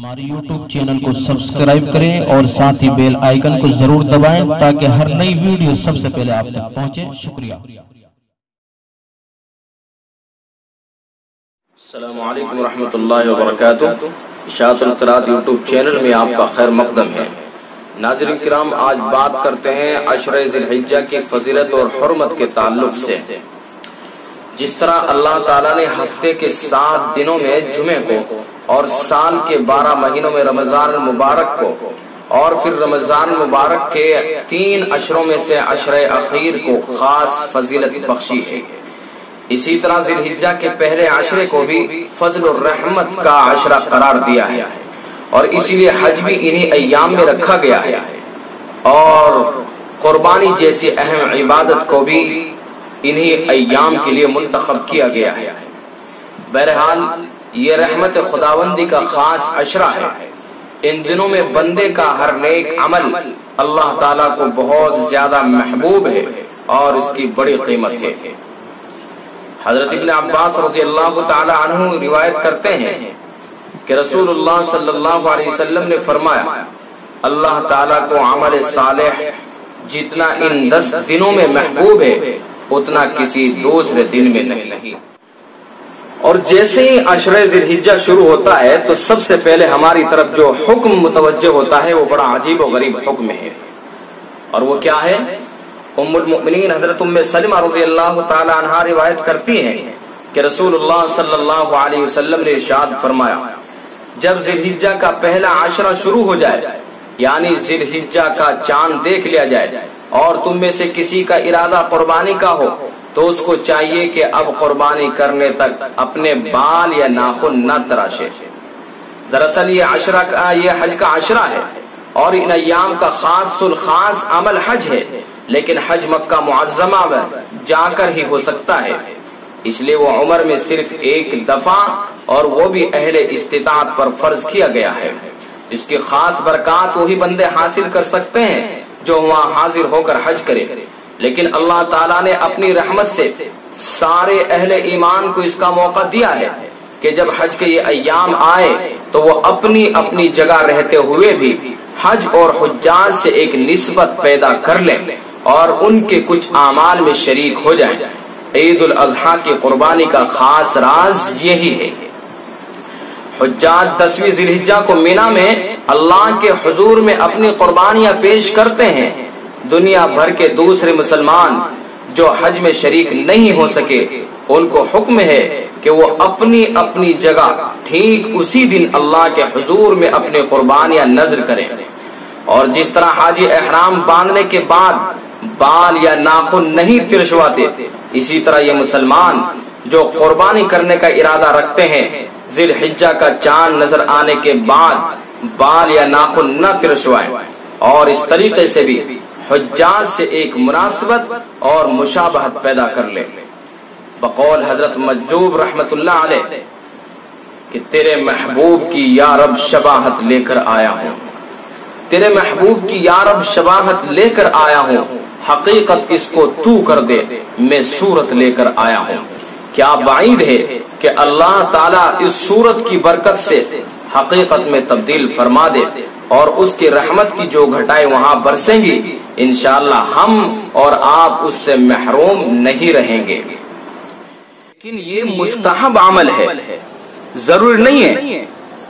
हमारे YouTube channel को subscribe करें और साथ ही बेल आइकन को जरूर दबाएं ताकि हर नई वीडियो सबसे पहले आप तक पहुंचे। शुक्रिया। अस्सलामु अलैकुम रहमतुल्लाहि व बरकातुहू। इशाअतुल क़िराअत यूट्यूब चैनल में आपका खैर मक़दम है। नाज़रीन किराम, आज बात करते हैं अशरे ज़िलहिज्जा की फजीलत और हुर्मत के ताल्लुक से। जिस तरह अल्लाह ताला ने हफ्ते के 7 दिनों में जुमे को और साल के 12 महीनों में रमजान मुबारक को और फिर रमजान मुबारक के 3 अशरों में से अशरे अखीर को खास फजीलत बख्शी है, इसी तरह ज़िलहिज्जा के पहले अशरे को भी फजल और रहमत का अशरा करार दिया है और इसीलिए हज भी इन्हीं अय्याम में रखा गया है और कुर्बानी जैसी अहम इबादत को भी इन्हीं अय्याम के लिए मुंतखब किया गया है। बहरहाल ये रहमत खुदावंदी का खास अशरा है। इन दिनों में बंदे का हर नेक अमल अल्लाह ताला को बहुत ज्यादा महबूब है और इसकी बड़ी कीमत है। हजरत इब्न अब्बास रज़ियल्लाहु ताला अन्हु रिवायत करते हैं कि रसूलुल्लाह सल्लल्लाहु अलैहि वसल्लम ने फरमाया, अल्लाह ताला को अमल सालेह जितना इन 10 दिनों में महबूब है उतना किसी दूसरे दिन में नहीं। और जैसे ही अशरे ज़िलहिज्जा शुरू होता है तो सबसे पहले हमारी तरफ जो हुक्म मुतवज्जह होता है वो बड़ा अजीब और गरीब हुक्म है, और वो क्या है? उम्मुल मुमिनीन हजरत उम्मे सलमा रज़ियल्लाहु ताला अन्हा रिवायत करती हैं कि रसूलुल्लाह सल्लल्लाहु अलैहि वसल्लम ने इरशाद फरमाया, जब ज़िलहिज्जा का पहला अशरा शुरू हो जाए, यानी ज़िलहिज्जा का चांद देख लिया जाए और तुम में से किसी का इरादा कुर्बानी का हो तो उसको चाहिए कि अब कुर्बानी करने तक अपने बाल या नाखुन न तराशे। दरअसल ये हज का अशरा है और इन अय्याम का खास अमल हज है, लेकिन हज मक्का मुअज़्ज़मा में जाकर ही हो सकता है, इसलिए वो उम्र में सिर्फ एक दफा और वो भी अहले इस्तिताअत पर फर्ज किया गया है। इसकी खास बरकत वही बंदे हासिल कर सकते हैं जो वहाँ हाजिर होकर हज करे, लेकिन अल्लाह ताला ने अपनी रहमत से सारे अहले ईमान को इसका मौका दिया है कि जब हज के ये अय्याम आए तो वो अपनी अपनी जगह रहते हुए भी हज और हुज्जाज से एक निस्बत पैदा कर लें और उनके कुछ आमाल में शरीक हो जाएं। ईद उल अज़हा की कुर्बानी का खास राज यही है। हुज्जाज 10वीं ज़िलहिज्जा को मिना में अल्लाह के हुजूर में अपनी कुर्बानियां पेश करते हैं। दुनिया भर के दूसरे मुसलमान जो हज में शरीक नहीं हो सके उनको हुक्म है कि वो अपनी अपनी जगह ठीक उसी दिन अल्लाह के हुजूर में अपनी कुर्बानियां नज़र करें। और जिस तरह हाजी एहराम बांधने के बाद बाल या नाखून नहीं तिरछवाते, इसी तरह ये मुसलमान जो कुर्बानी करने का इरादा रखते हैं ज़िलहिज्जा का चांद नजर आने के बाद बाल या नाखून न तिरछवाएं और इस तरीके से भी हुज्जाज से एक मुनासबत और मुशाबहत पैदा कर ले। बकौल हजरत मजदूब रहमतुल्लाह अलैह कि तेरे महबूब की या रब शबाहत लेकर आया हूँ, तेरे महबूब की या रब शबाहत लेकर आया हूँ, हकीकत इसको तू कर दे, मैं सूरत लेकर आया हूँ। क्या बाईद है कि अल्लाह ताला इस सूरत की बरकत से हकीकत में तब्दील फरमा दे और उसकी रहमत की जो घटाएं वहाँ बरसेंगी, इंशाअल्लाह हम और आप उससे महरूम नहीं रहेंगे। लेकिन ये मुस्तहब अमल है, जरूरी नहीं है।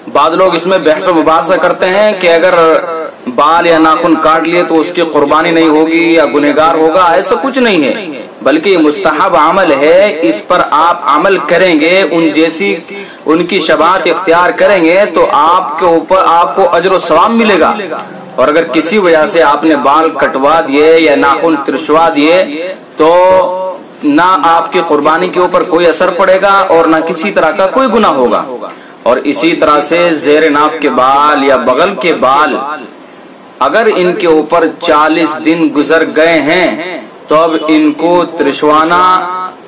बाद लोग इसमें बहस व मुबाहसा करते हैं कि अगर बाल या नाखून काट लिए तो उसकी कुर्बानी नहीं होगी या गुनहगार होगा। ऐसा कुछ नहीं है, बल्कि मुस्तहब अमल है। इस पर आप अमल करेंगे, उन जैसी उनकी शबाहत इख्तियार करेंगे तो आपके ऊपर आपको अजर व सवाब मिलेगा। और अगर किसी वजह से आपने बाल कटवा दिए या नाखून तिरछवा दिए तो ना आपकी कुर्बानी के ऊपर कोई असर पड़ेगा और ना किसी तरह का कोई गुनाह होगा। और इसी तरह से ज़ेर नाफ के बाल या बगल के बाल अगर इनके ऊपर 40 दिन गुजर गए हैं तो अब इनको तिरछवाना,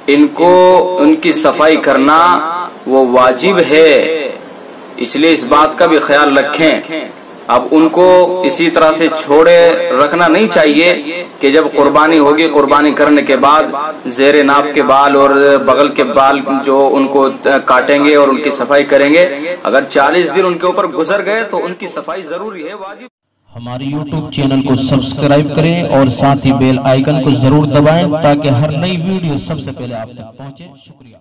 इनको उनकी सफाई करना वो वाजिब है। इसलिए इस बात का भी ख्याल रखें अब उनको इसी तरह से छोड़े रखना नहीं चाहिए कि जब कुर्बानी होगी, कुर्बानी करने के बाद जेरे नाफ के बाल और बगल के बाल जो उनको काटेंगे और उनकी सफाई करेंगे। अगर 40 दिन उनके ऊपर गुजर गए तो उनकी सफाई जरूरी है, वाजिब। हमारे YouTube चैनल को सब्सक्राइब करें और साथ ही बेल आइकन को जरूर दबाएं ताकि हर नई वीडियो सबसे पहले आप तक पहुंचे। शुक्रिया।